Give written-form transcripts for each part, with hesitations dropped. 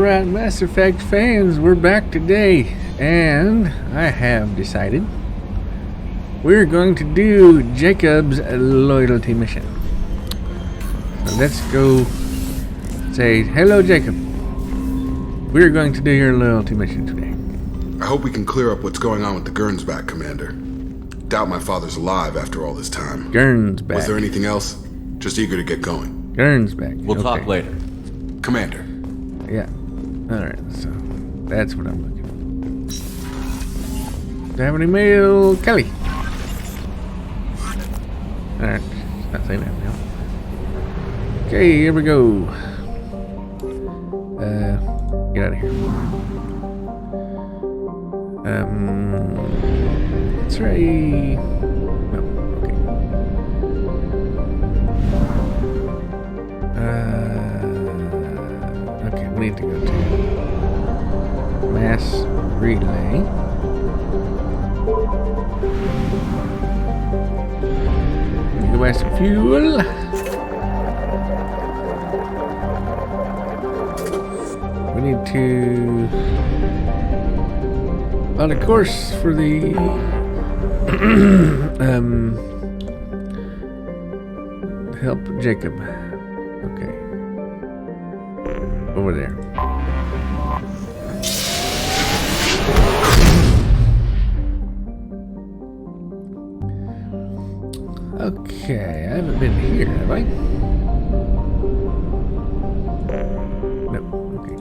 Alright, Mass Effect fans, we're back today, and I have decided we're going to do Jacob's loyalty mission. So let's go say, hello Jacob. We're going to do your loyalty mission today. I hope we can clear up what's going on with the Gernsback, Commander. Doubt my father's alive after all this time. Gernsback. Was there anything else? Just eager to get going. Gernsback. We'll talk later. Commander. Yeah. Alright, so that's what I'm looking for. Do I have any mail? Kelly. Alright, not saying that now. Okay, here we go. Get out of here. Let's try. No, okay. Okay, we need to go to mass relay. Go buy some fuel. We need to on a course for the help Jacob. Okay. Over there. Okay, I haven't been here, have I? No, okay.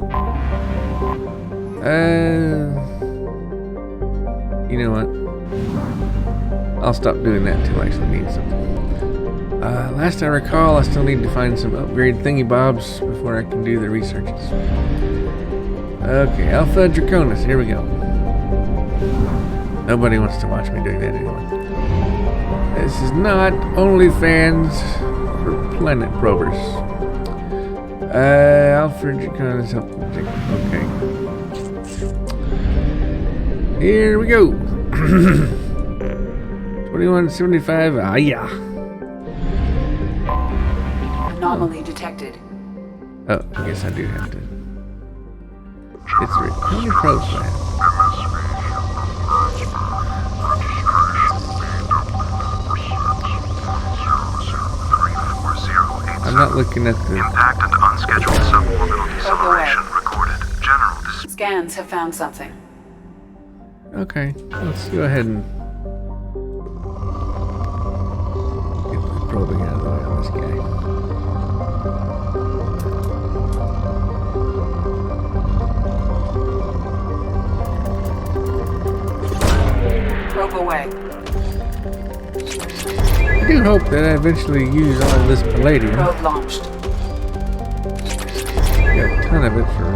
You know what? I'll stop doing that until I actually need something. Last I recall, I still need to find some upgrade thingy-bobs before I can do the researches. Okay, Alpha Draconis, here we go. Nobody wants to watch me doing that anymore. This is not OnlyFans for planet probers. Alpha Draconis, okay. Here we go. 2175, yeah. Anomaly detected. Oh, I guess I do have to. It's how many probes do I have? I'm not looking at the impact and unscheduled suborbital deceleration recorded. General, this Scans have found something. Okay, let's go ahead and get the probing out of the way on this guy. Probe away. I do hope that I eventually use all this palladium. Probe launched. Got a ton of it for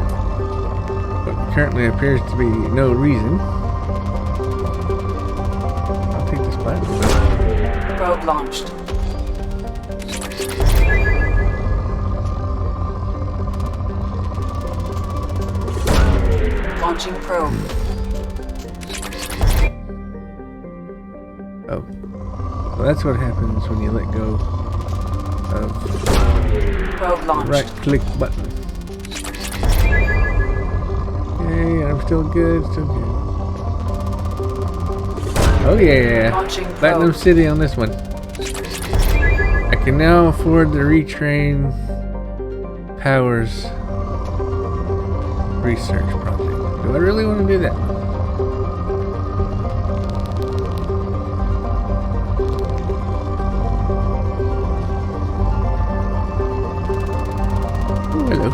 what currently appears to be no reason. I'll take this platinum. Probe launched. Launching probe. Oh. Well, that's what happens when you let go of Probe launched. right click button. Okay, I'm still good, still good. Oh yeah, Launching Platinum probe. City on this one. I can now afford the retrain Powers research project. Do I really want to do that? Oh, hello.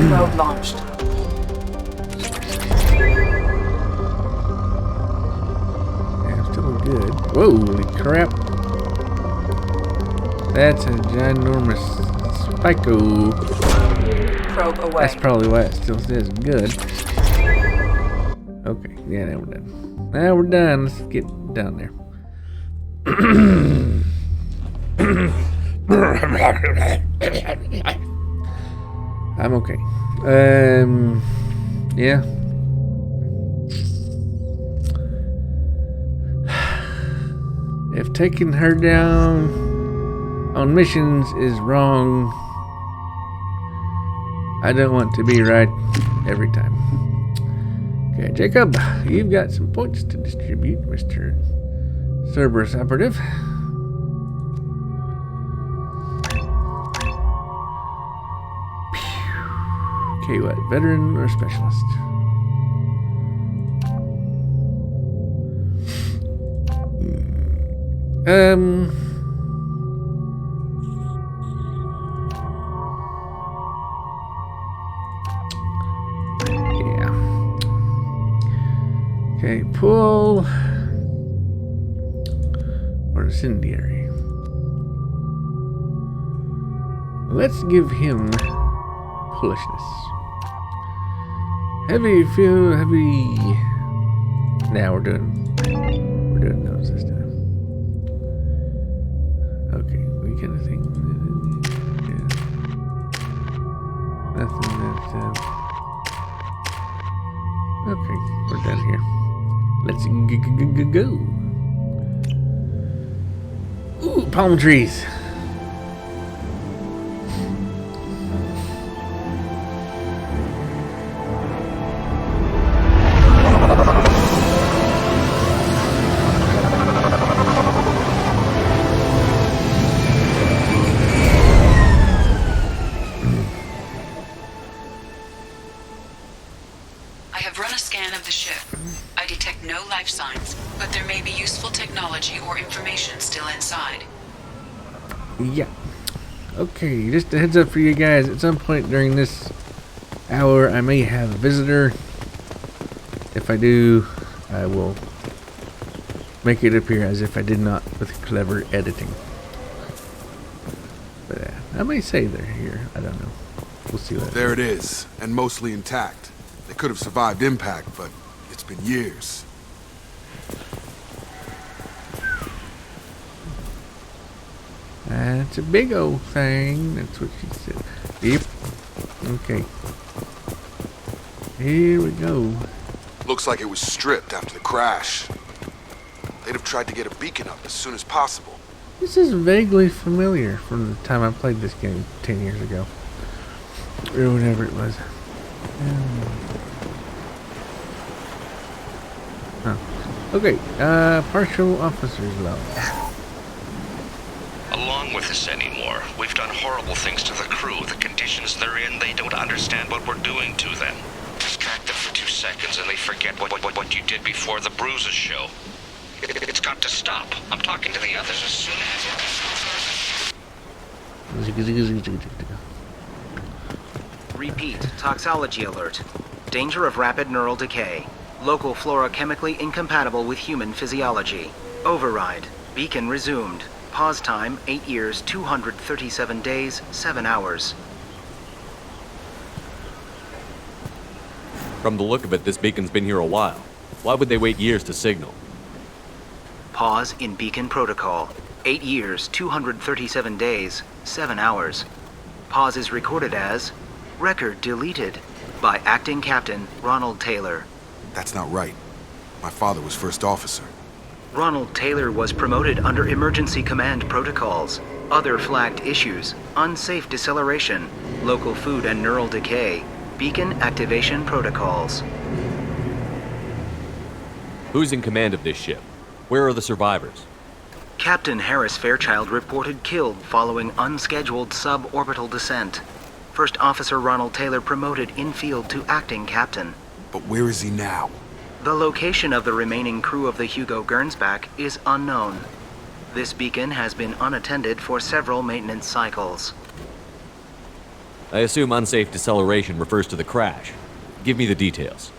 Probe launched. Yeah, I'm still good. Whoa, holy crap. That's a ginormous Spyco. Probe away. That's probably why it still says good. Okay, yeah, now we're done. Now we're done. Let's get down there. I'm okay. Yeah. If taking her down on missions is wrong. I don't want to be right every time. Okay, Jacob, you've got some points to distribute, Mr. Cerberus Operative. Okay, what? Veteran or specialist? Yeah. Okay, pull or incendiary. Let's give him foolishness. Heavy fuel, heavy. Now we're doing those this time. Okay, we kind of think. Yeah. Nothing that. Okay, we're done here. Let's go. Ooh, palm trees. I have run a scan of the ship. I detect no life signs, but there may be useful technology or information still inside. Yeah. Okay, just a heads up for you guys. At some point during this hour, I may have a visitor. If I do, I will make it appear as if I did not with clever editing. But I may say they're here. I don't know. We'll see what. There it is, and mostly intact. They could have survived impact, but it's been years. That's a big old thing. That's what she said. Yep. Okay. Here we go. Looks like it was stripped after the crash. They'd have tried to get a beacon up as soon as possible. This is vaguely familiar from the time I played this game 10 years ago. Or whatever it was. Huh. Okay, partial officer's log. Along with this anymore. We've done horrible things to the crew. The conditions they're in, they don't understand what we're doing to them. Distract them for 2 seconds and they forget what you did before the bruises show. It's got to stop. I'm talking to the others as soon as... Repeat, toxology alert. Danger of rapid neural decay. Local flora chemically incompatible with human physiology. Override. Beacon resumed. Pause time 8 years, 237 days, 7 hours. From the look of it, this beacon's been here a while. Why would they wait years to signal? Pause in beacon protocol. 8 years, 237 days, 7 hours. Pause is recorded as record deleted by Acting Captain Ronald Taylor. That's not right. My father was first officer. Ronald Taylor was promoted under emergency command protocols. Other flagged issues: unsafe deceleration, local food and neural decay, beacon activation protocols. Who's in command of this ship? Where are the survivors? Captain Harris Fairchild reported killed following unscheduled suborbital descent. First Officer Ronald Taylor promoted in-field to acting captain. But where is he now? The location of the remaining crew of the Hugo Gernsback is unknown. This beacon has been unattended for several maintenance cycles. I assume unsafe deceleration refers to the crash. Give me the details.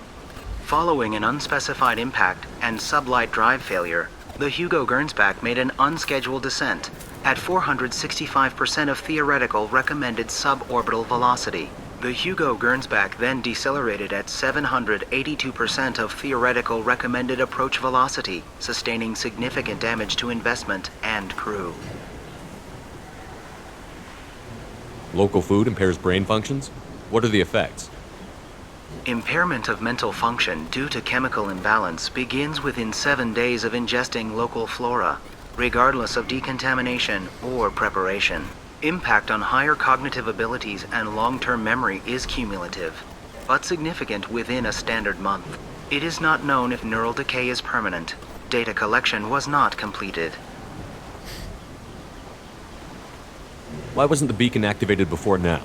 Following an unspecified impact and sublight drive failure, the Hugo Gernsback made an unscheduled descent at 465% of theoretical recommended suborbital velocity. The Hugo Gernsback then decelerated at 782% of theoretical recommended approach velocity, sustaining significant damage to investment and crew. Local food impairs brain functions? What are the effects? Impairment of mental function due to chemical imbalance begins within 7 days of ingesting local flora. regardless of decontamination or preparation. Impact on higher cognitive abilities and long-term memory is cumulative, but significant within a standard month. It is not known if neural decay is permanent. Data collection was not completed. Why wasn't the beacon activated before now?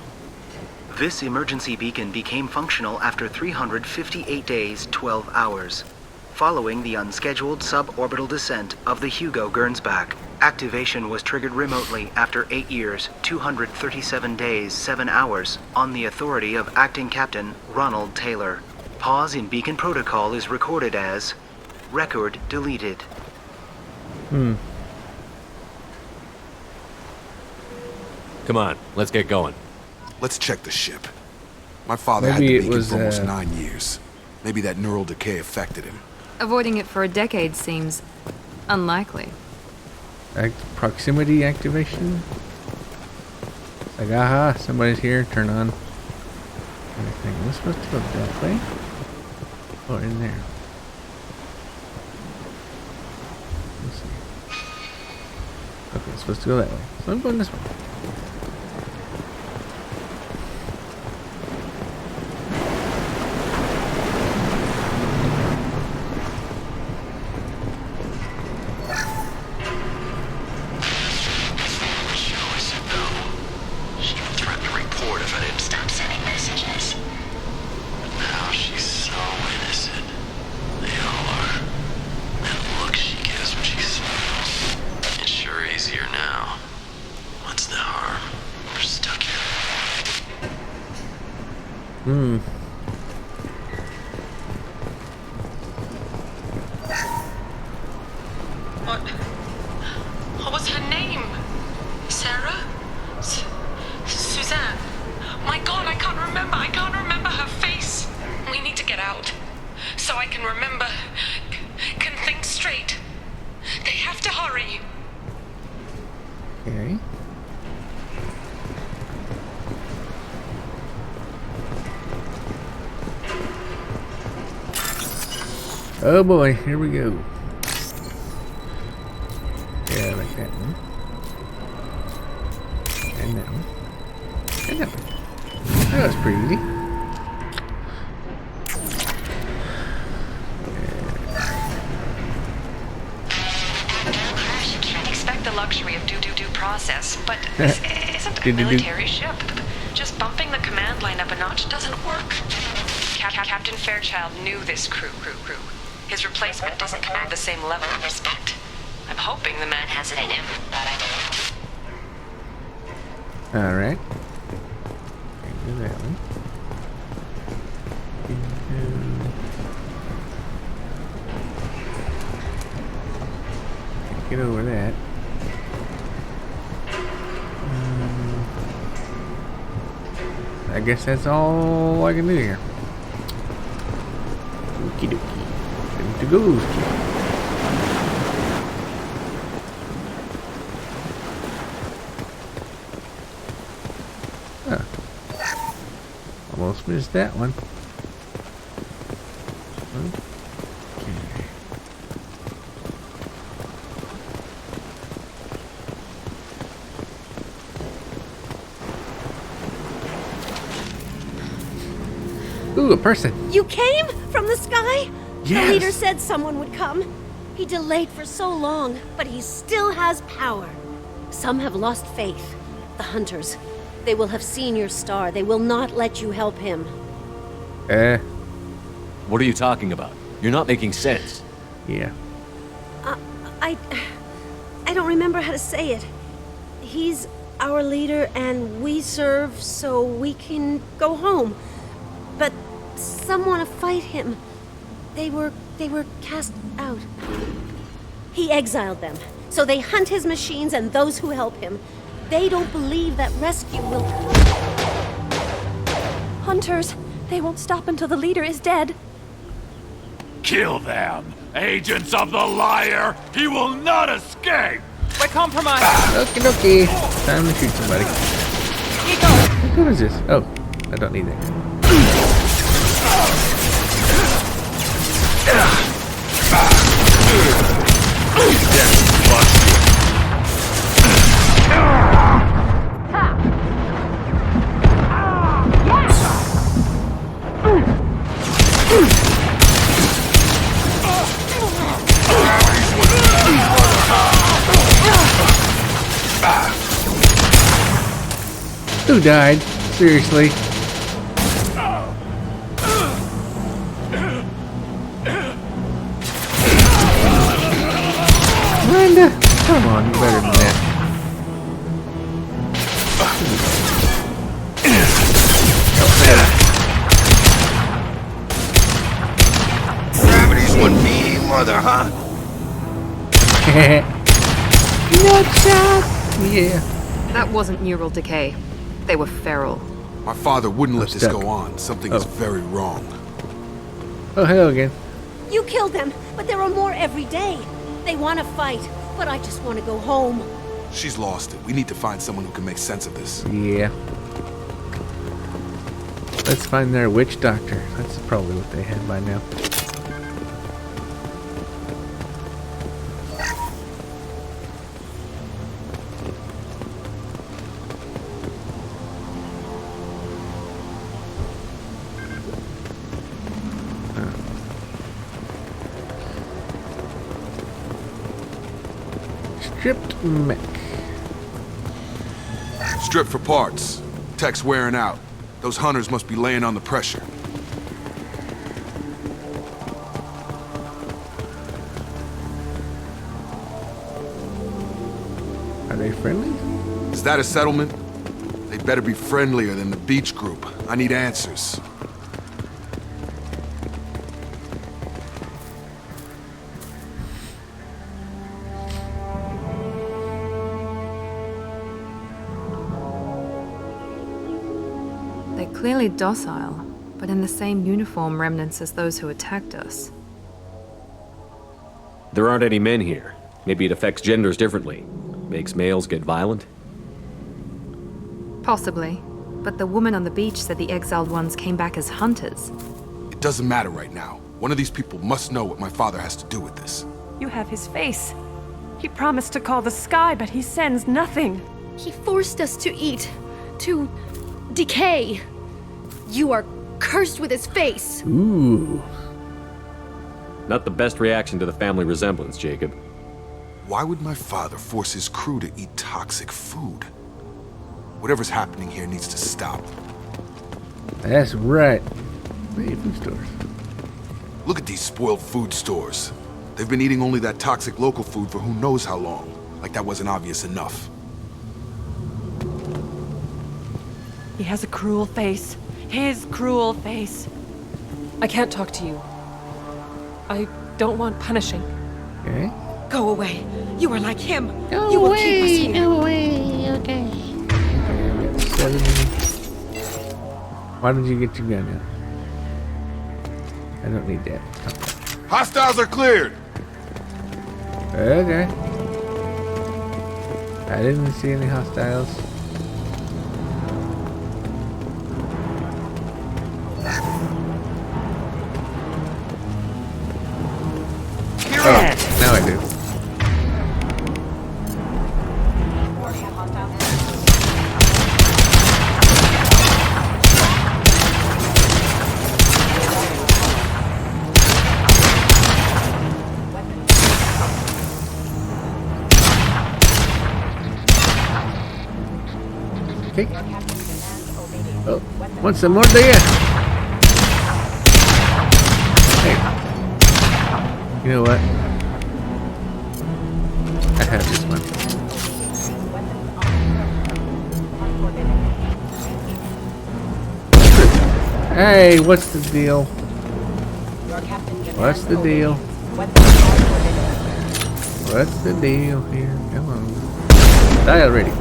This emergency beacon became functional after 358 days, 12 hours, following the unscheduled suborbital descent of the Hugo Gernsback. Activation was triggered remotely after 8 years, 237 days, 7 hours, on the authority of Acting Captain Ronald Taylor. Pause in beacon protocol is recorded as record deleted. Come on, let's get going. Let's check the ship. My father Maybe had it the beacon was, for almost 9 years. Maybe that neural decay affected him. Avoiding it for a decade seems unlikely. Proximity activation? Like, aha, somebody's here, turn on. Everything. We're supposed to go that way? Or in there? Let's see. Okay, it's supposed to go that way. So I'm going this way. What was her name? Sarah? Suzanne? My God, I can't remember. I can't remember her face. We need to get out so I can remember, can think straight. They have to hurry. Okay. Oh boy, here we go. Yeah, like that one. And that one. And that one. That was pretty easy. You can't expect the luxury of due process, but this isn't a military ship. Just bumping the command line up a notch doesn't work. Captain Fairchild knew this crew. His replacement doesn't command the same level of respect. I'm hoping the man has it in him, but I don't. Alright. Do that one. Get over that. I guess that's all I can do here. Okie dokie. Time to go. Almost missed that one. Okay. Ooh, a person. You came from the sky? Yes. The leader said someone would come. He delayed for so long, but he still has power. Some have lost faith. The hunters. They will have seen your star. They will not let you help him. What are you talking about? You're not making sense. Yeah. I don't remember how to say it. He's our leader and we serve so we can go home. But some want to fight him. They were cast out. He exiled them, so they hunt his machines and those who help him. They don't believe that rescue will come. Hunters, they won't stop until the leader is dead. Kill them! Agents of the liar! He will not escape! We're compromised. Okie dokie. Time to shoot somebody. Nico! What is this? Oh, I don't need that. Death must be Who died? Seriously. Linda, come on, you better than that. Gravity's one mean mother, huh? Nutshot! Yeah. That wasn't neural decay. They were feral. My father wouldn't let this stuck. go on. Something is very wrong. Oh, hello again. You killed them, but there are more every day. They want to fight, but I just want to go home. She's lost it. We need to find someone who can make sense of this. Yeah. Let's find their witch doctor. That's probably what they had by now. Stripped mech. Strip for parts. Tech's wearing out. Those hunters must be laying on the pressure. Are they friendly? Is that a settlement? They better be friendlier than the beach group. I need answers. They're clearly docile, but in the same uniform remnants as those who attacked us. There aren't any men here. Maybe it affects genders differently. Makes males get violent? Possibly. But the woman on the beach said the exiled ones came back as hunters. It doesn't matter right now. One of these people must know what my father has to do with this. You have his face. He promised to call the sky, but he sends nothing. He forced us to eat, to decay. You are cursed with his face. Ooh. Not the best reaction to the family resemblance, Jacob. Why would my father force his crew to eat toxic food? Whatever's happening here needs to stop. That's right. Hey, food stores. Look at these spoiled food stores. They've been eating only that toxic local food for who knows how long. Like that wasn't obvious enough. He has a cruel face. His cruel face. I can't talk to you. I don't want punishing. Okay. Go away. You are like him. Go you will away, keep us here. go away, okay. Okay, we got 7. Why did you get your gun out? I don't need that. Hostiles are cleared! Okay. I didn't see any hostiles. Oh, now I do. Okay. Oh, want some more there? Hey. You know what? I have this one. Hey, what's the deal? What's the deal? What's the deal here? Come on. Die already.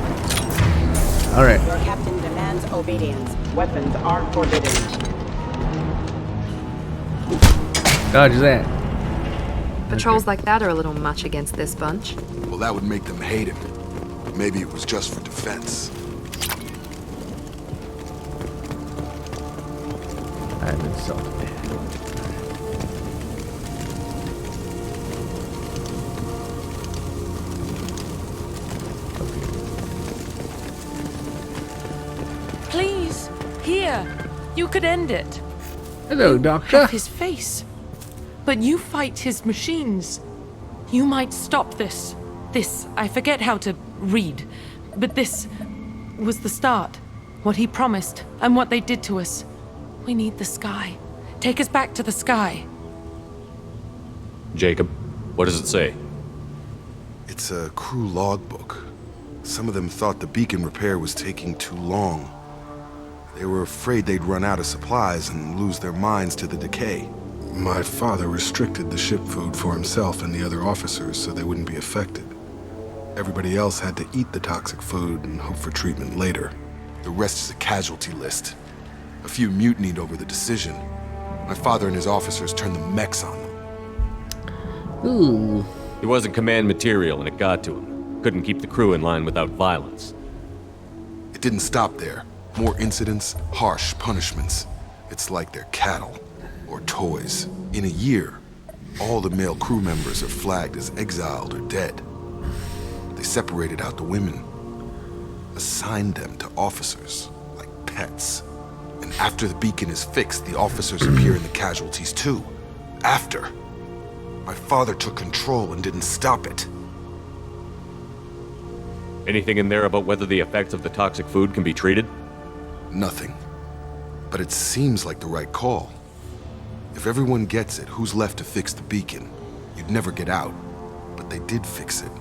Alright. Your captain demands obedience. Weapons are forbidden. Dodge that. Patrols like that are a little much against this bunch. Well, that would make them hate him. Maybe it was just for defense. I've insulted. You could end it. Hello, Doctor. Have his face. But you fight his machines. You might stop this. This, I forget how to read, but this was the start. What he promised, and what they did to us. We need the sky. Take us back to the sky. Jacob, what does it say? It's a crew logbook. Some of them thought the beacon repair was taking too long. They were afraid they'd run out of supplies and lose their minds to the decay. My father restricted the ship food for himself and the other officers so they wouldn't be affected. Everybody else had to eat the toxic food and hope for treatment later. The rest is a casualty list. A few mutinied over the decision. My father and his officers turned the mechs on them. Ooh. He wasn't command material and it got to him. Couldn't keep the crew in line without violence. It didn't stop there. More incidents, harsh punishments. It's like they're cattle or toys. In a year, all the male crew members are flagged as exiled or dead. They separated out the women, assigned them to officers like pets. And after the beacon is fixed, the officers appear in the casualties too. After. My father took control and didn't stop it. Anything in there about whether the effects of the toxic food can be treated? Nothing. But it seems like the right call. If everyone gets it, who's left to fix the beacon? You'd never get out. But they did fix it.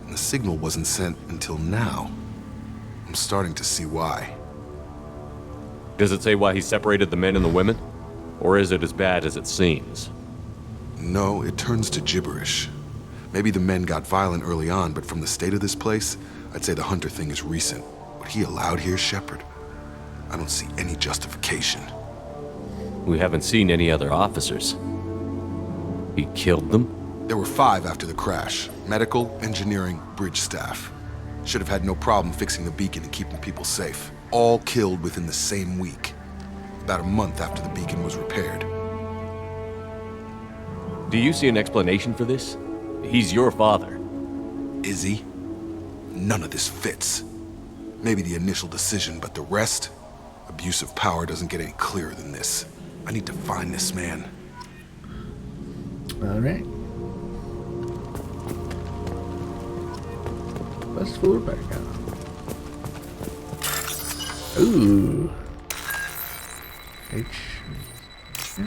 And the signal wasn't sent until now. I'm starting to see why. Does it say why he separated the men and the women? Or is it as bad as it seems? No, it turns to gibberish. Maybe the men got violent early on, but from the state of this place, I'd say the Hunter thing is recent. What he allowed here, Shepard, I don't see any justification. We haven't seen any other officers. He killed them? There were 5 after the crash. Medical, engineering, bridge staff. Should have had no problem fixing the beacon and keeping people safe. All killed within the same week. About a month after the beacon was repaired. Do you see an explanation for this? He's your father. Is he? None of this fits. Maybe the initial decision, but the rest? Abuse of power doesn't get any clearer than this. I need to find this man. All right. Let's forward back on. Ooh. H. Yeah.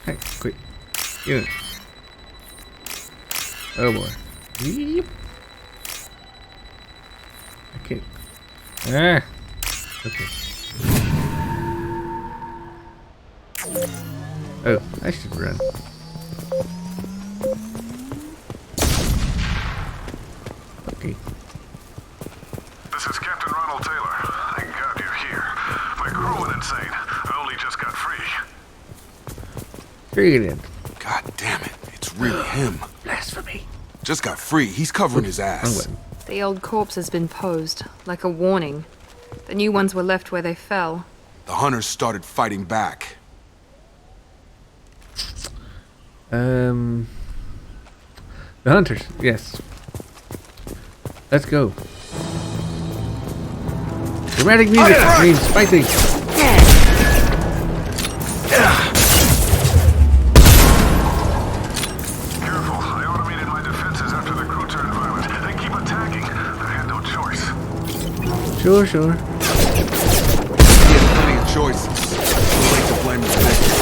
Hey, quick. Get it. Oh boy. Yep. Okay. Ah. Okay. Oh, I should run. Okay. This is Captain Ronald Taylor. Thank God you're here. My crew went insane. I only just got free. Bring it in. God damn it. It's really him. Blasphemy. Just got free. He's covering his ass. The old corpse has been posed, like a warning. The new ones were left where they fell. The Hunters started fighting back. The Hunters, yes. Let's go. Dramatic music means fighting. Careful, I automated my defenses after the crew turned violent. They keep attacking. I had no choice. Sure, sure. He had plenty of choices. Too late to blame the victim.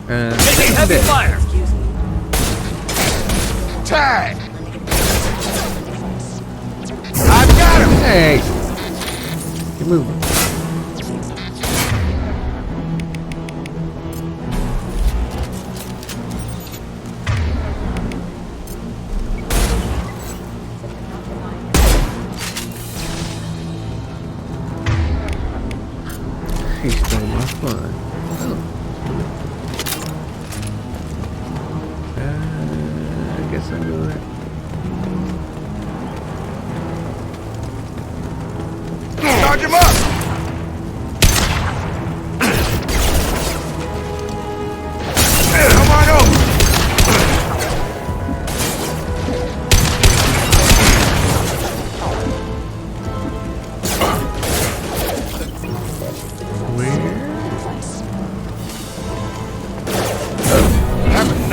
Taking heavy fire! Tag! I've got him! Hey! Keep moving. He stole my fun. Oh. I guess I'll do it. Charge him up!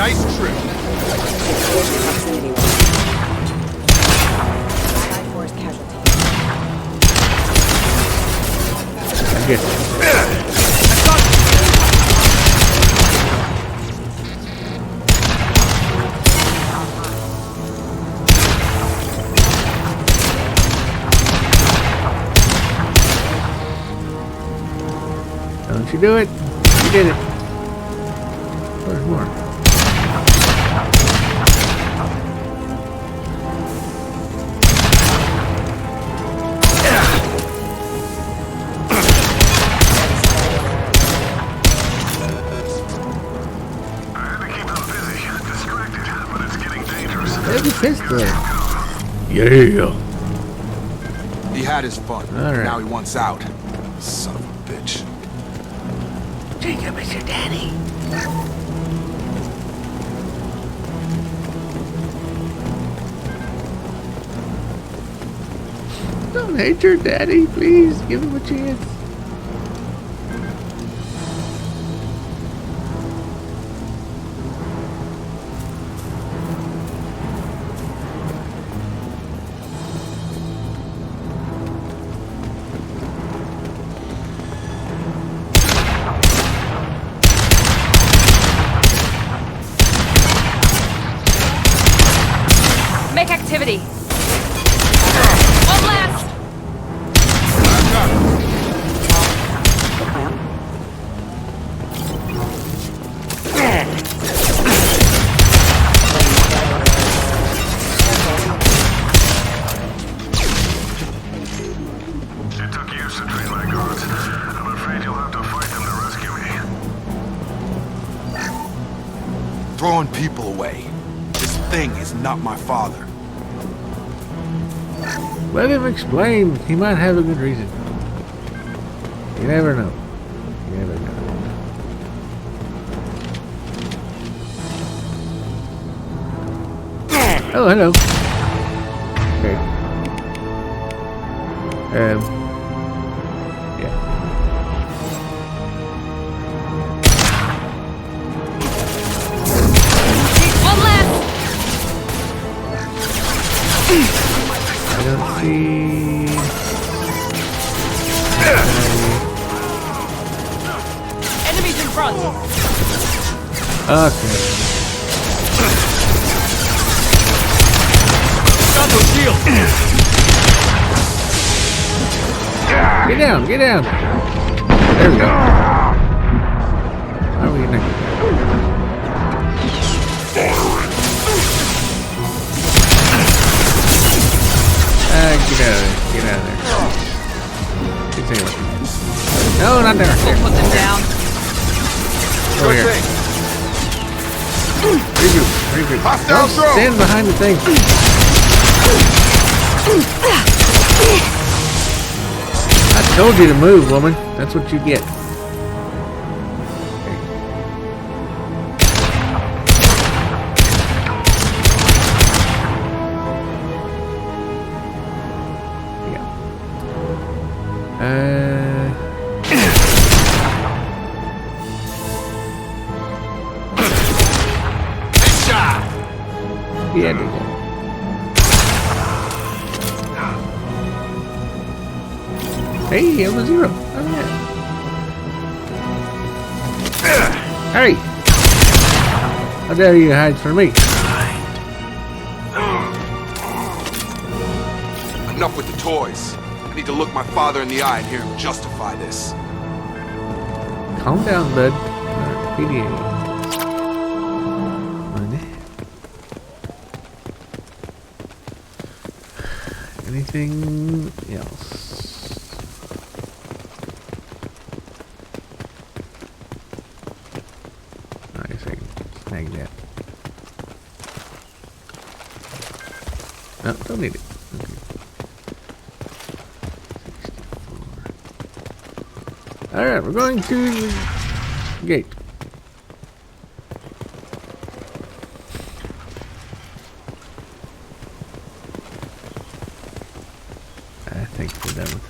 Nice trip. High force casualty. I guess. Don't you do it? You did it. There's more. There's a pistol. Yeah. He had his fun. All right. Now he wants out. Son of a bitch. Jacob is your daddy. Don't hate your daddy, please. Give him a chance. Make activity. One last. It took years to train my guards. I'm afraid you'll have to fight them to rescue me. Throwing people away. This thing is not my father. Let him explain. He might have a good reason. You never know. You never know. Oh, hello. Okay. Yeah. One last. I don't see. Enemies in front. Okay. Got no shield. Get down, get down. There we go. How are we gonna... get out of there. Get out of there. Continue. No, not there. We'll put them down. Over here. Regroup. Regroup. Hostile Don't drone. stand behind the thing. I told you to move, woman. That's what you get. Yeah, do that. Hey, it was 0. Oh, yeah. Hey! How dare you hide from me? Enough with the toys. I need to look my father in the eye and hear him justify this. Calm down, bud. PDA. Anything else? I guess I can snag that. No, don't need it. Okay. 64. Alright, we're going to the gate.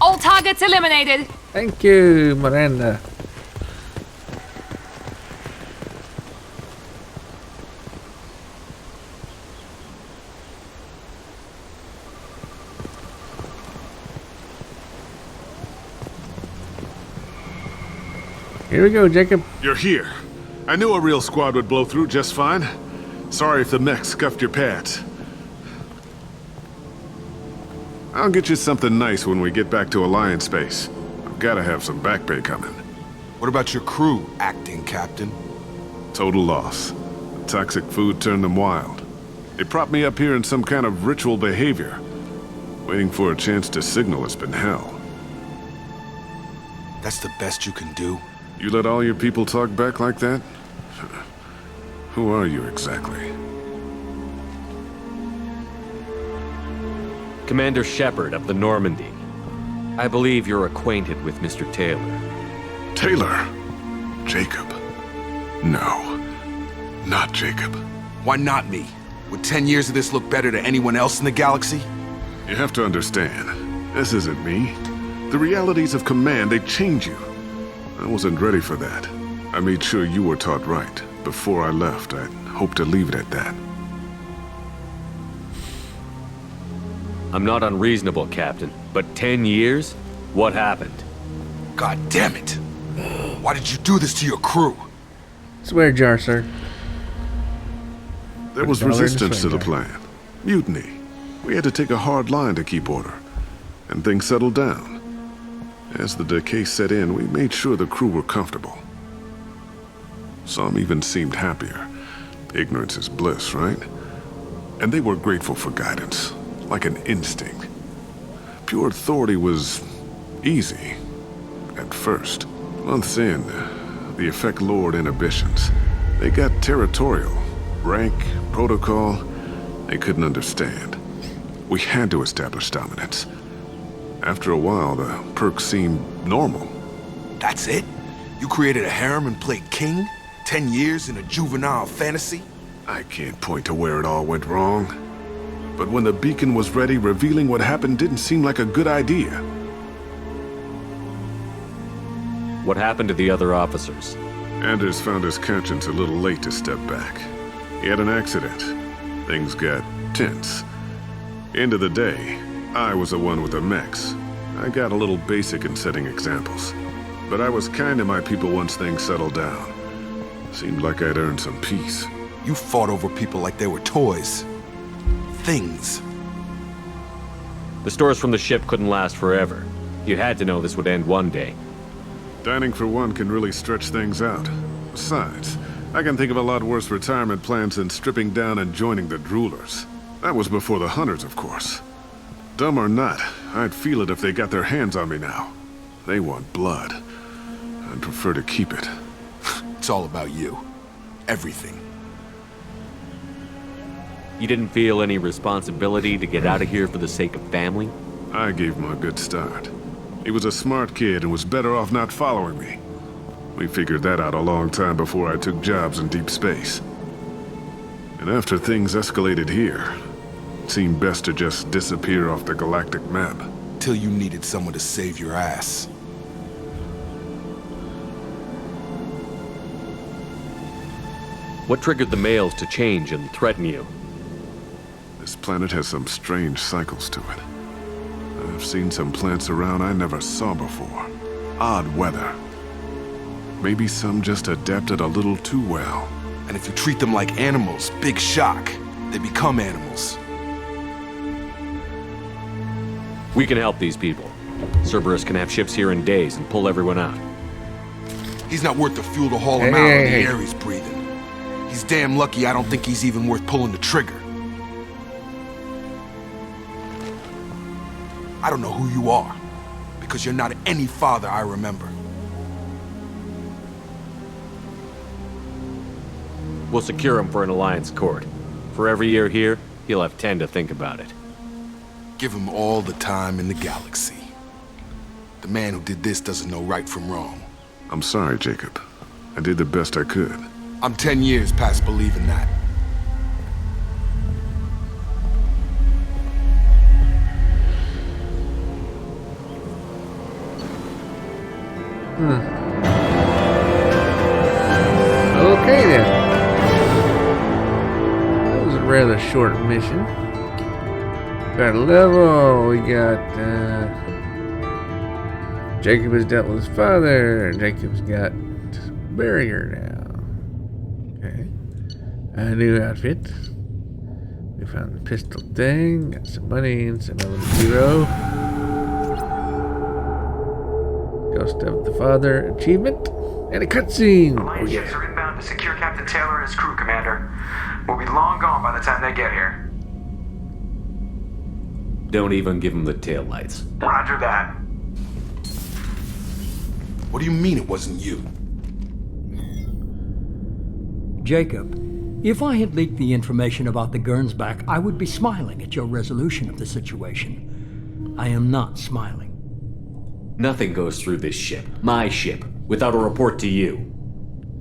All targets eliminated. Thank you, Miranda. Here we go, Jacob. You're here. I knew a real squad would blow through just fine. Sorry if the mech scuffed your pads. I'll get you something nice when we get back to Alliance space. I've gotta have some back pay coming. What about your crew, acting captain? Total loss. The toxic food turned them wild. They propped me up here in some kind of ritual behavior. Waiting for a chance to signal has been hell. That's the best you can do? You let all your people talk back like that? Who are you exactly? Commander Shepard of the Normandy. I believe you're acquainted with Mr. Taylor. Taylor? Jacob? No, not Jacob. Why not me? Would 10 years of this look better to anyone else in the galaxy? You have to understand, this isn't me. The realities of command, they change you. I wasn't ready for that. I made sure you were taught right. Before I left, I'd hoped to leave it at that. I'm not unreasonable, Captain, but 10 years? What happened? God damn it! Why did you do this to your crew? Swear jar, sir. There was resistance to the plan. Mutiny. We had to take a hard line to keep order. And things settled down. As the decay set in, we made sure the crew were comfortable. Some even seemed happier. Ignorance is bliss, right? And they were grateful for guidance, like an instinct. Pure authority was easy, at first. Months in, the effect lowered inhibitions. They got territorial. Rank, protocol, they couldn't understand. We had to establish dominance. After a while, the perks seemed normal. That's it? You created a harem and played king? 10 years in a juvenile fantasy? I can't point to where it all went wrong. But when the beacon was ready, revealing what happened didn't seem like a good idea. What happened to the other officers? Anders found his conscience a little late to step back. He had an accident. Things got tense. End of the day, I was the one with the mechs. I got a little basic in setting examples. But I was kind to my people once things settled down. Seemed like I'd earned some peace. You fought over people like they were toys. Things. The stores from the ship couldn't last forever. You had to know this would end one day. Dining for one can really stretch things out. Besides, I can think of a lot worse retirement plans than stripping down and joining the droolers. That was before the hunters, of course. Dumb or not, I'd feel it if they got their hands on me now. They want blood. I'd prefer to keep it. It's all about you. Everything. You didn't feel any responsibility to get out of here for the sake of family? I gave him a good start. He was a smart kid and was better off not following me. We figured that out a long time before I took jobs in deep space. And after things escalated here, it seemed best to just disappear off the galactic map. Till you needed someone to save your ass. What triggered the males to change and threaten you? This planet has some strange cycles to it. I've seen some plants around I never saw before. Odd weather. Maybe some just adapted a little too well. And if you treat them like animals, big shock. They become animals. We can help these people. Cerberus can have ships here in days and pull everyone out. He's not worth the fuel to haul him out in the air he's breathing. He's damn lucky I don't think he's even worth pulling the trigger. I don't know who you are, because you're not any father I remember. We'll secure him for an Alliance court. For every year here, he'll have 10 to think about it. Give him all the time in the galaxy. The man who did this doesn't know right from wrong. I'm sorry, Jacob. I did the best I could. I'm 10 years past believing that. Okay then. That was a rather short mission. Got a level, we got Jacob has dealt with his father, Jacob's got barrier now. Okay. A new outfit. We found the pistol thing. Got some money and some L0. Ghost of the Father achievement. And a cutscene. Alliance ships are inbound to secure Captain Taylor and his crew, Commander. We'll be long gone by the time they get here. Don't even give him the taillights. Roger that. What do you mean it wasn't you? Jacob, if I had leaked the information about the Gernsback, I would be smiling at your resolution of the situation. I am not smiling. Nothing goes through this ship, my ship, without a report to you.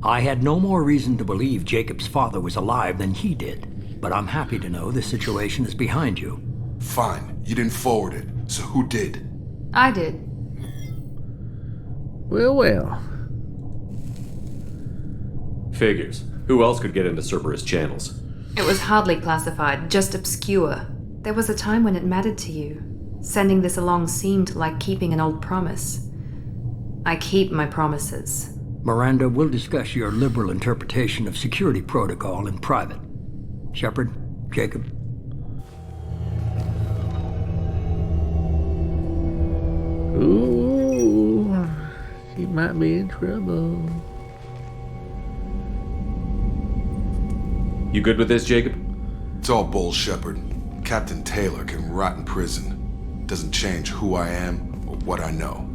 I had no more reason to believe Jacob's father was alive than he did, but I'm happy to know the situation is behind you. Fine, you didn't forward it, so who did? I did. Well, well. Figures. Who else could get into Cerberus channels? It was hardly classified, just obscure. There was a time when it mattered to you. Sending this along seemed like keeping an old promise. I keep my promises. Miranda, we'll discuss your liberal interpretation of security protocol in private. Shepard, Jacob. Ooh, she might be in trouble. You good with this, Jacob? It's all bull, Shepard. Captain Taylor can rot in prison. Doesn't change who I am or what I know.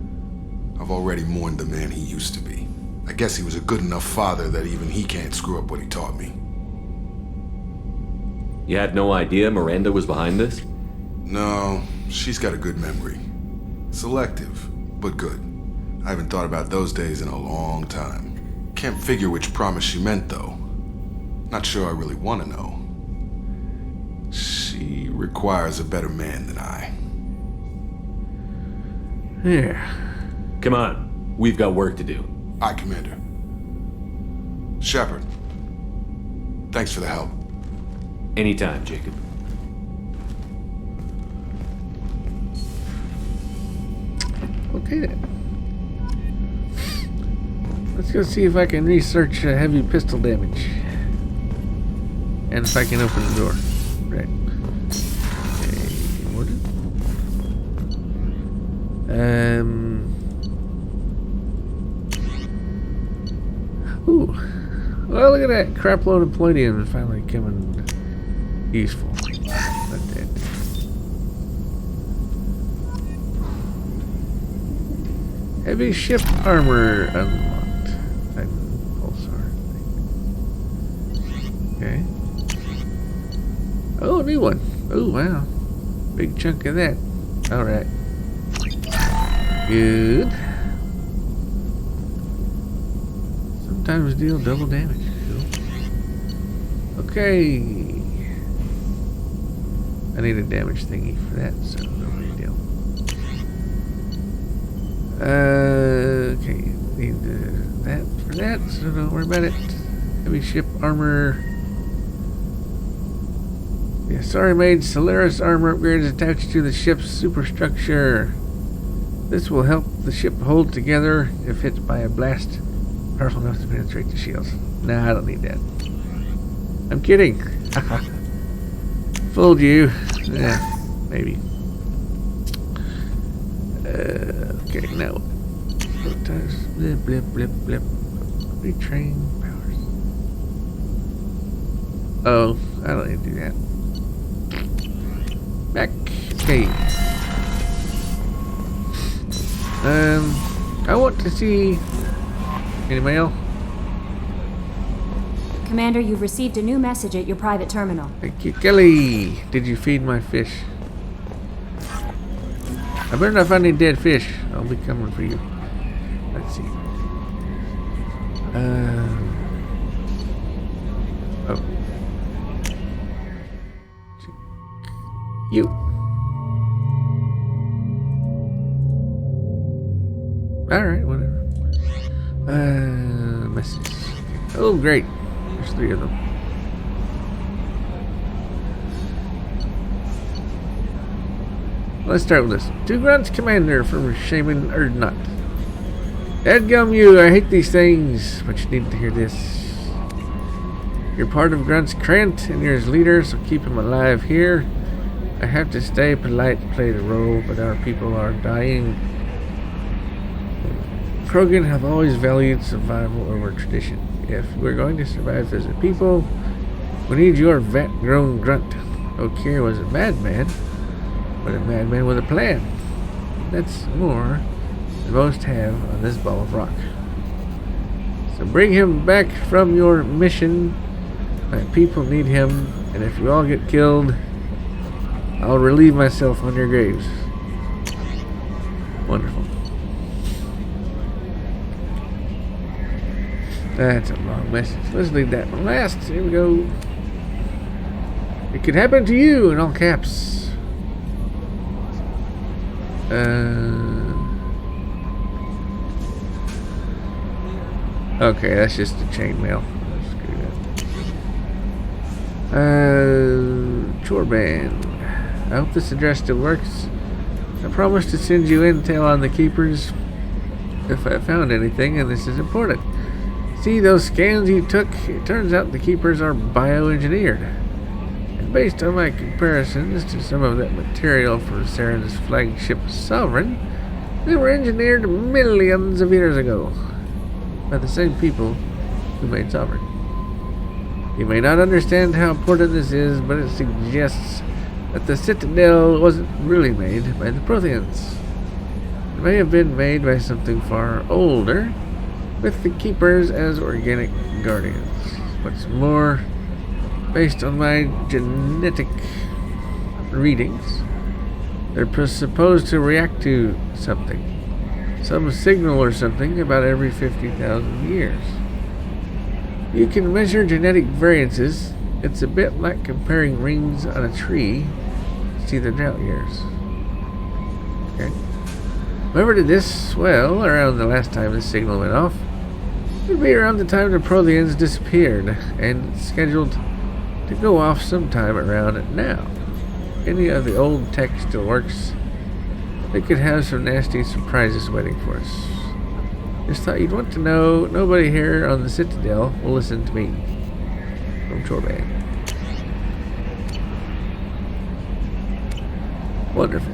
I've already mourned the man he used to be. I guess he was a good enough father that even he can't screw up what he taught me. You had no idea Miranda was behind this? No, she's got a good memory. Selective, but good. I haven't thought about those days in a long time. Can't figure which promise she meant, though. Not sure I really want to know. She requires a better man than I. Yeah. Come on, we've got work to do. Aye, Commander. Shepard, thanks for the help. Anytime, Jacob. Okay then. Let's go see if I can research heavy pistol damage. And if I can open the door. Right. Okay, what is Ooh. Well, look at that. Crap load of palladium finally coming useful. Not dead. Heavy ship armor unlocked. Pulsar. Okay. Oh, new one. Oh, wow. Big chunk of that. Alright. Good. Sometimes deal double damage. Cool. Okay. I need a damage thingy for that, so no big deal. Okay. Need that for that, so don't worry about it. Heavy ship armor. The Asari-made Solaris armor upgrade is attached to the ship's superstructure. This will help the ship hold together if hit by a blast powerful enough to penetrate the shields. Nah, I don't need that. I'm kidding. Fooled you. Yeah, maybe. Okay, now what? Blip, blip, blip, blip. Retrain powers. Oh, I don't need to do that. Back. Okay. I want to see any mail. Commander, you've received a new message at your private terminal. Thank you, Kelly. Did you feed my fish? I better not find any dead fish. I'll be coming for you. Let's see. Oh. You. Alright, whatever. Message. Oh, great. There's 3 of them. Let's start with this. 2 grunts, Commander, from Shaman Erdnut. Dadgum you, I hate these things, but you need to hear this. You're part of Grunt's Krant, and you're his leader, so keep him alive here. I have to stay polite to play the role, but our people are dying. Krogan have always valued survival over tradition. If we're going to survive as a people, we need your vet-grown Grunt. O'Keefe was a madman, but a madman with a plan. That's more than most have on this ball of rock. So bring him back from your mission. My people need him, and if you all get killed, I'll relieve myself on your graves. Wonderful. That's a long message. Let's leave that one last. Here we go. It could happen to you, in all caps. Okay, that's just a chainmail. Chore band. I hope this address still works. I promised to send you intel on the Keepers if I found anything, and this is important. See those scans you took? It turns out the Keepers are bioengineered. And based on my comparisons to some of that material for Saren's flagship Sovereign, they were engineered millions of years ago by the same people who made Sovereign. You may not understand how important this is, but it suggests that the Citadel wasn't really made by the Protheans. It may have been made by something far older, with the Keepers as organic guardians. What's more, based on my genetic readings, they're supposed to react to something. Some signal or something about every 50,000 years. You can measure genetic variances. It's a bit like comparing rings on a tree to see the drought years. Okay. Whoever did this, well, around the last time this signal went off, it would be around the time the Protheans disappeared, and it's scheduled to go off sometime around it now. Any of the old tech still works. They could have some nasty surprises waiting for us. Just thought you'd want to know. Nobody here on the Citadel will listen to me. From Chorban. Wonderful.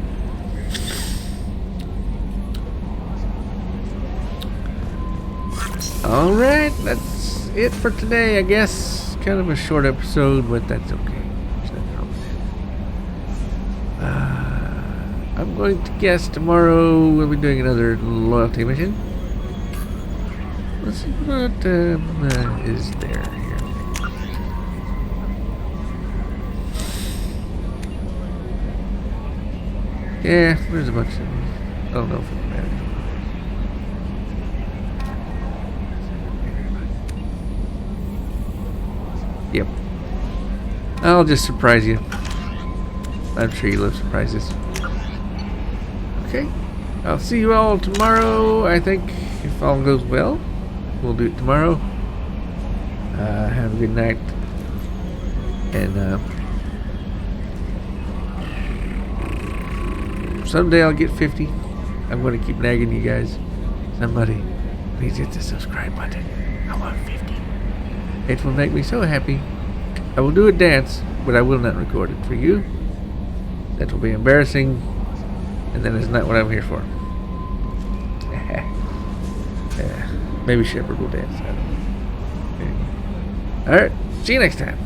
Alright, that's it for today, I guess. Kind of a short episode, but that's okay. There's nothing wrong with that. I'm going to guess tomorrow we'll be doing another loyalty mission. Let's see what is there here. Yeah, there's a bunch of them. I don't know if it matters. Yep. I'll just surprise you. I'm sure you love surprises. Okay. I'll see you all tomorrow, I think, if all goes well. We'll do it tomorrow. Have a good night. And someday I'll get 50. I'm going to keep nagging you guys. Somebody, please hit the subscribe button. I want 50. It will make me so happy. I will do a dance, but I will not record it for you. That will be embarrassing, and that is not what I'm here for. Maybe Shepard will dance. I don't know. Alright, see you next time.